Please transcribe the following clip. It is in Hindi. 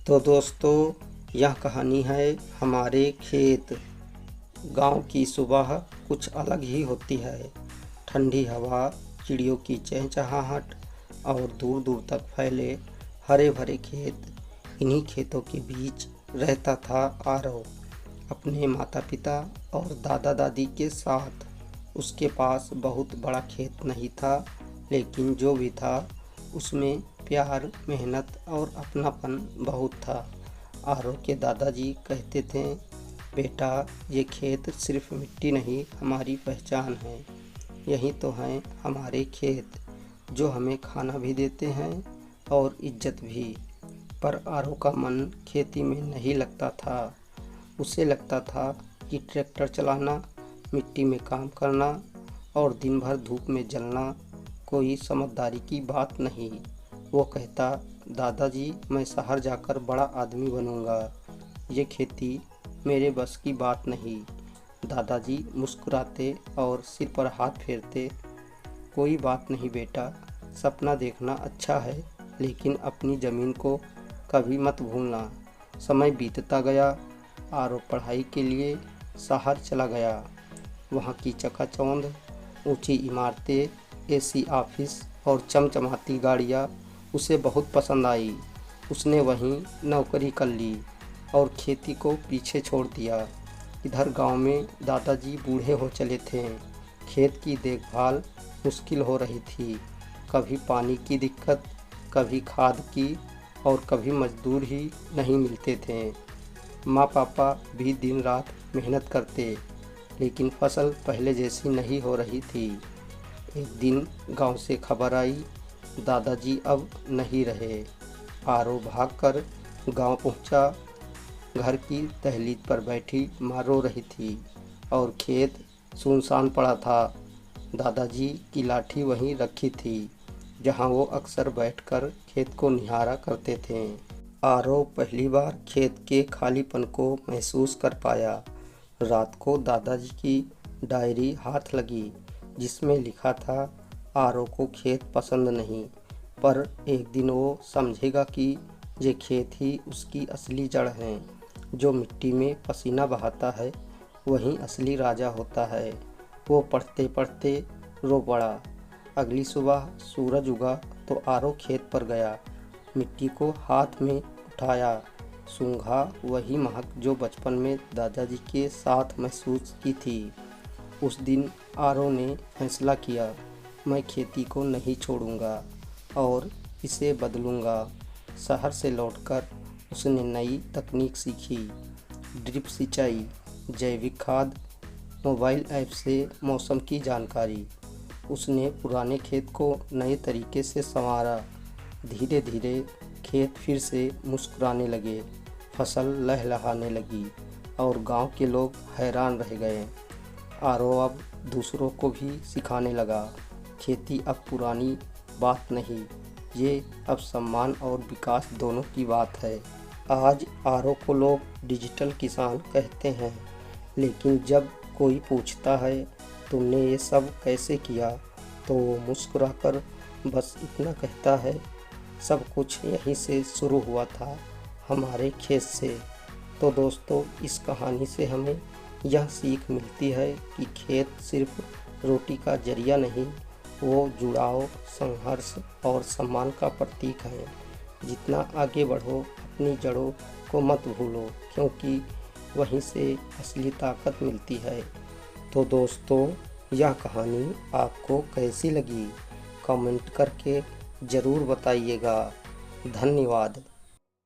तो दोस्तों, यह कहानी है हमारे खेत। गांव की सुबह कुछ अलग ही होती है। ठंडी हवा, चिड़ियों की चहचहाहट और दूर दूर तक फैले हरे भरे खेत। इन्हीं खेतों के बीच रहता था आरव, अपने माता पिता और दादा दादी के साथ। उसके पास बहुत बड़ा खेत नहीं था, लेकिन जो भी था उसमें प्यार, मेहनत और अपनापन बहुत था। आरव के दादाजी कहते थे, बेटा, ये खेत सिर्फ मिट्टी नहीं, हमारी पहचान है। यही तो हैं हमारे खेत, जो हमें खाना भी देते हैं और इज्जत भी। पर आरव का मन खेती में नहीं लगता था। उसे लगता था कि ट्रैक्टर चलाना, मिट्टी में काम करना और दिन भर धूप में जलना कोई समझदारी की बात नहीं। वो कहता, दादाजी, मैं शहर जाकर बड़ा आदमी बनूंगा, ये खेती मेरे बस की बात नहीं। दादाजी मुस्कुराते और सिर पर हाथ फेरते, कोई बात नहीं बेटा, सपना देखना अच्छा है, लेकिन अपनी ज़मीन को कभी मत भूलना। समय बीतता गया। आरव पढ़ाई के लिए शहर चला गया। वहाँ की चकाचौंध, ऊंची इमारतें, एसी ऑफिस और चमचमाती गाड़ियाँ उसे बहुत पसंद आई। उसने वहीं नौकरी कर ली और खेती को पीछे छोड़ दिया। इधर गांव में दादाजी बूढ़े हो चले थे। खेत की देखभाल मुश्किल हो रही थी। कभी पानी की दिक्कत, कभी खाद की और कभी मजदूर ही नहीं मिलते थे। माँ पापा भी दिन रात मेहनत करते, लेकिन फसल पहले जैसी नहीं हो रही थी। एक दिन गांव से खबर आई, दादाजी अब नहीं रहे। आरव भागकर गांव पहुंचा। घर की दहलीज पर बैठी माँ रो रही थी और खेत सुनसान पड़ा था। दादाजी की लाठी वहीं रखी थी, जहां वो अक्सर बैठकर खेत को निहारा करते थे। आरव पहली बार खेत के खालीपन को महसूस कर पाया। रात को दादाजी की डायरी हाथ लगी, जिसमें लिखा था, आरव को खेत पसंद नहीं, पर एक दिन वो समझेगा कि ये खेत ही उसकी असली जड़ है। जो मिट्टी में पसीना बहाता है, वही असली राजा होता है। वो पढ़ते पढ़ते रो पड़ा। अगली सुबह सूरज उगा तो आरव खेत पर गया। मिट्टी को हाथ में उठाया। सूंघा वही महक जो बचपन में दादाजी के साथ महसूस की थी। उस दिन आरव ने फैसला किया, मैं खेती को नहीं छोड़ूंगा और इसे बदलूंगा। शहर से लौटकर उसने नई तकनीक सीखी, ड्रिप सिंचाई, जैविक खाद, मोबाइल ऐप से मौसम की जानकारी। उसने पुराने खेत को नए तरीके से संवारा। धीरे धीरे खेत फिर से मुस्कुराने लगे, फसल लहलहाने लगी और गांव के लोग हैरान रह गए। आरव अब दूसरों को भी सिखाने लगा, खेती अब पुरानी बात नहीं, ये अब सम्मान और विकास दोनों की बात है। आज आरव को लोग डिजिटल किसान कहते हैं, लेकिन जब कोई पूछता है, तुमने ये सब कैसे किया, तो वो मुस्कुराकर बस इतना कहता है, सब कुछ यहीं से शुरू हुआ था, हमारे खेत से। तो दोस्तों, इस कहानी से हमें यह सीख मिलती है कि खेत सिर्फ रोटी का जरिया नहीं, वो जुड़ाव, संघर्ष और सम्मान का प्रतीक है। जितना आगे बढ़ो, अपनी जड़ों को मत भूलो, क्योंकि वहीं से असली ताकत मिलती है। तो दोस्तों, यह कहानी आपको कैसी लगी, कमेंट करके ज़रूर बताइएगा। धन्यवाद।